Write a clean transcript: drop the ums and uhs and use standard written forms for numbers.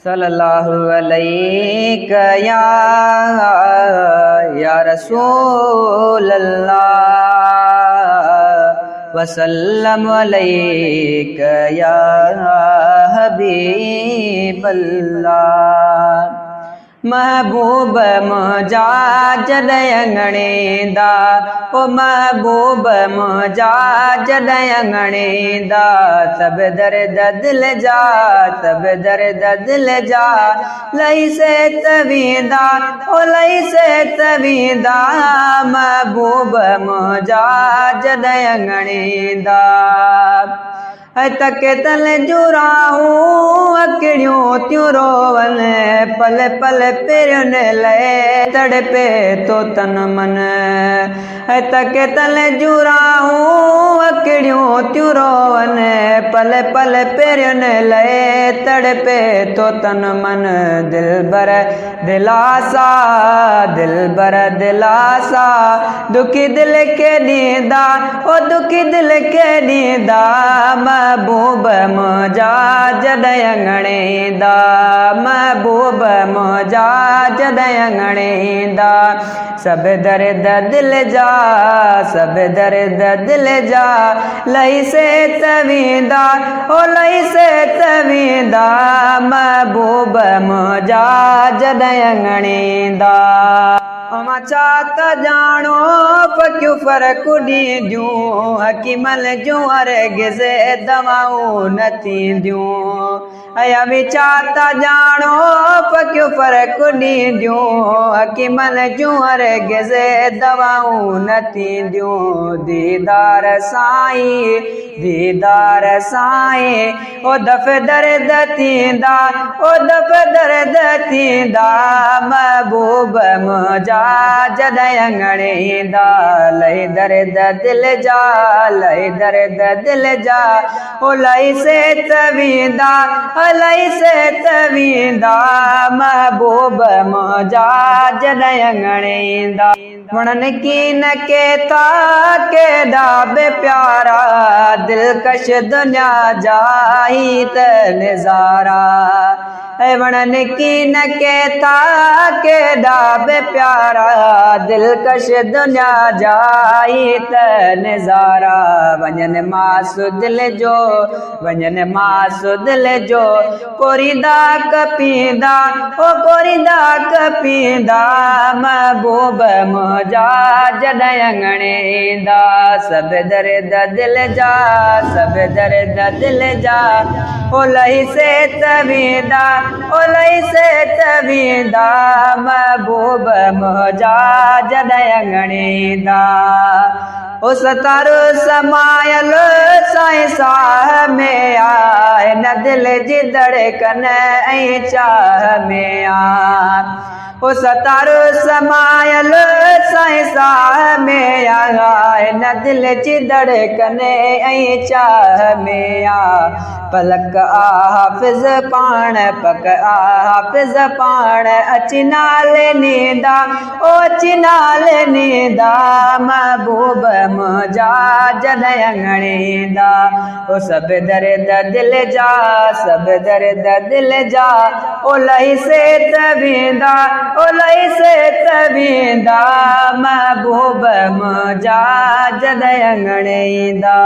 सल्लल्लाहु अलैका या रसूल अल्लाह वसल्लम अलैका या हबीब अल्लाह। महबूब मुझा जदयंगणे दा ओ महबूब मुझा जदयंगणे दा सब दर्द दिल जा सब दर्द दिल जा लई से तवीदा ओ लई से तवीदा महबूब मुझा जदयंगणे दा तक तल जुराऊं अकड़ियों त्यों रोवन पल पल पिरन ले तड़पे तो तन मन तक तल जुराऊं अकड़ियों त्यों रोवन पल पल पिरन ले तड़पे तो तन मन दिलबर दिलासा दिलबर दिलासा दुखी दिल के नींदा ओ दुखी दिल के नींदा महबूब मुझा जदयंगणे दा महबूब मुझा जदयंगणे दा सब दर्द दिल जा सब दर्द दिल जा लई से तवीदा ओ लई से तवीदा महबूब मुझा जदयंगणे दा। चाहता जानो पक्यों फर्क ॾींदियूं हकीमल जूं अर्गिज़ दवाऊं न थींदियूं अया बि चाहता जानो पक्यों फर्क ॾींदियूं हकीमल जूं अर्गिज़ दवाऊं न थींदियूं दीदार साईं ओ दफ़ दर्द थींदा ओ दफ़ दर्द थींदा महबूब मुझा जदयंगणे दा लई दर्द दिल जा लई दर्द दिल जा ओ लई से तवीदा लई से तवीदा महबूब मुझा जदयंगणे दा। वणन की न के था केॾा बि प्यारा दिलकश दुनिया जाई त नज़ारा वणन की न के था केॾा बि प्यारा दिलकश दुनिया जाई त नज़ारा वञन मासु दिल जो कोरीदा कपींदा ओ कोरीदा कपींदा महबूब मुझा जदयंगणे दा सब दर्द दिल जा सब दर्द दिल जा ओ लई से तवीदा ओ लई से तवीदा महबूब मुझा जदयंगणे दा। ओ सतारो समायल साईं साह में आए न दिल जी धड़कन ऐं चाह में आ ओ सतारो समायल साईं साह में आए न दिल जी धड़कन ऐं चाह में आ पलक हाफ़िज़ पाण पक हाफ़िज़ पाण अची नाले नींदा ओ अची नाले नींदा महबूब मुझा जदयंगणे दा ओ सब दर्द दिल जा सब दर्द दिल जा ओ लई से तवीदा ओ लई से तवीदा महबूब मुझा जदयंगणे दा।